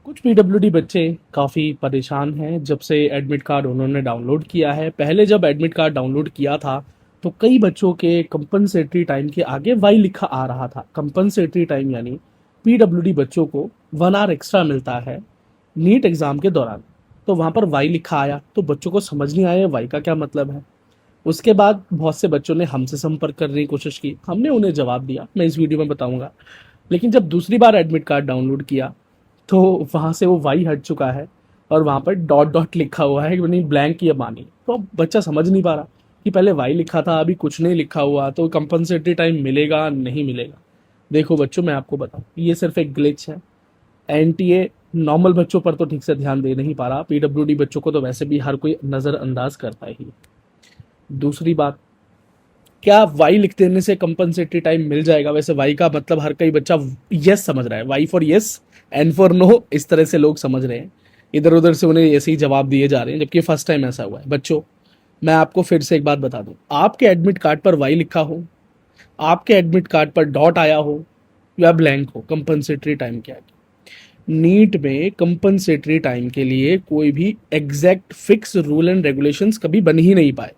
कुछ पीडब्ल्यूडी बच्चे काफ़ी परेशान हैं जब से एडमिट कार्ड उन्होंने डाउनलोड किया है। पहले जब एडमिट कार्ड डाउनलोड किया था तो कई बच्चों के कंपनसेटरी टाइम के आगे वाई लिखा आ रहा था। कंपनसेटरी टाइम यानी पीडब्ल्यूडी बच्चों को 1 आवर एक्स्ट्रा मिलता है नीट एग्ज़ाम के दौरान। तो वहाँ पर वाई लिखा आया तो बच्चों को समझ नहीं आया वाई का क्या मतलब है। उसके बाद बहुत से बच्चों ने हमसे संपर्क करने की कोशिश की, हमने उन्हें जवाब दिया, मैं इस वीडियो में बताऊंगा। लेकिन जब दूसरी बार एडमिट कार्ड डाउनलोड किया तो वहाँ से वो वाई हट चुका है और वहाँ पर डॉट डॉट लिखा हुआ है, यानी ब्लैंक या मानी। तो अब बच्चा समझ नहीं पा रहा कि पहले वाई लिखा था अभी कुछ नहीं लिखा हुआ, तो कंपनसेटरी टाइम मिलेगा नहीं मिलेगा। देखो बच्चों, मैं आपको बताऊं, ये सिर्फ एक ग्लिच है। एनटीए नॉर्मल बच्चों पर तो ठीक से ध्यान दे नहीं पा रहा, पीडब्ल्यूडी बच्चों को तो वैसे भी हर कोई नज़रअंदाज करता ही। दूसरी बात, क्या वाई लिख देने से कंपनसेटरी टाइम मिल जाएगा? वैसे वाई का मतलब हर कोई बच्चा यस समझ रहा है, Y for yes N for no, इस तरह से लोग समझ रहे हैं। इधर उधर से उन्हें ऐसे ही जवाब दिए जा रहे हैं, जबकि फर्स्ट टाइम ऐसा हुआ है। बच्चों, मैं आपको फिर से एक बात बता दूं, आपके एडमिट कार्ड पर वाई लिखा हो, आपके एडमिट कार्ड पर डॉट आया हो या ब्लैंक हो कंपनसेटरी टाइम के आगे, नीट में कंपनसेटरी टाइम के लिए कोई भी exact fix rule and regulations कभी बन ही नहीं पाए।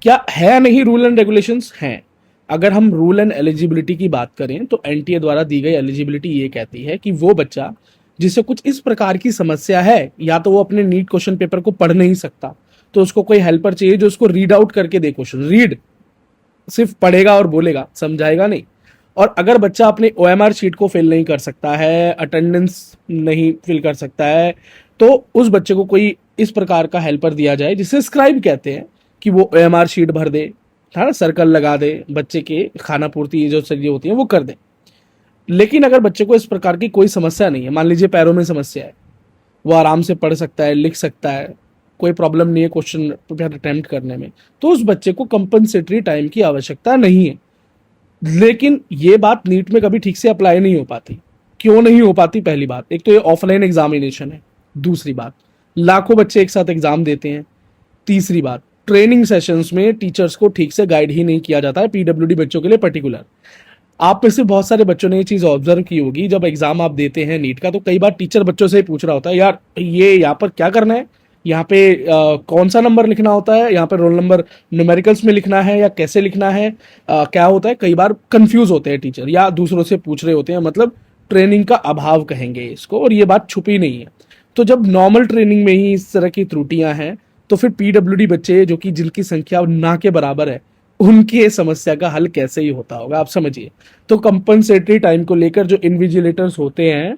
क्या है? नहीं, रूल एंड रेगुलेशंस हैं। अगर हम रूल एंड एलिजिबिलिटी की बात करें तो एनटीए द्वारा दी गई एलिजिबिलिटी ये कहती है कि वो बच्चा जिसे कुछ इस प्रकार की समस्या है, या तो वो अपने नीट क्वेश्चन पेपर को पढ़ नहीं सकता, तो उसको कोई हेल्पर चाहिए जो उसको रीड आउट करके दे क्वेश्चन। रीड सिर्फ पढ़ेगा और बोलेगा, समझाएगा नहीं। और अगर बच्चा अपने ओएमआर शीट को फिल नहीं कर सकता है, अटेंडेंस नहीं फिल कर सकता है, तो उस बच्चे को कोई इस प्रकार का हेल्पर दिया जाए जिसे स्क्राइब कहते हैं, कि वो ओएमआर शीट भर दे, है ना, सर्कल लगा दे, बच्चे के खाना पूर्ति जो चीजें होती हैं वो कर दे। लेकिन अगर बच्चे को इस प्रकार की कोई समस्या नहीं है, मान लीजिए पैरों में समस्या है, वो आराम से पढ़ सकता है, लिख सकता है, कोई प्रॉब्लम नहीं है क्वेश्चन पेपर अटेम्प्ट करने में, तो उस बच्चे को कंपनसेटरी टाइम की आवश्यकता नहीं है। लेकिन ये बात नीट में कभी ठीक से अप्लाई नहीं हो पाती। क्यों नहीं हो पाती? पहली बात, एक तो ये ऑफलाइन एग्जामिनेशन है। दूसरी बात, लाखों बच्चे एक साथ एग्जाम देते हैं। तीसरी बात, ट्रेनिंग सेशंस में टीचर्स को ठीक से गाइड ही नहीं किया जाता है, पीडब्ल्यूडी बच्चों के लिए पर्टिकुलर। आप में से बहुत सारे बच्चों ने ये चीज ऑब्जर्व की होगी, जब एग्जाम आप देते हैं नीट का तो कई बार टीचर बच्चों से ही पूछ रहा होता है, यार ये यहाँ पर क्या करना है, यहाँ पे कौन सा नंबर लिखना होता है, यहाँ पे रोल नंबर न्यूमेरिकल्स में लिखना है या कैसे लिखना है, क्या होता है। कई बार कंफ्यूज होते हैं टीचर, या दूसरों से पूछ रहे होते हैं, मतलब ट्रेनिंग का अभाव कहेंगे इसको, और ये बात छुपी नहीं है। तो जब नॉर्मल ट्रेनिंग में ही इस तरह की त्रुटियां हैं, तो फिर पीडब्ल्यूडी बच्चे जो कि जिनकी संख्या ना के बराबर है, उनकी समस्या का हल कैसे ही होता होगा, आप समझिए। तो कंपनसेटरी टाइम को लेकर जो इन्विजिलेटर्स होते हैं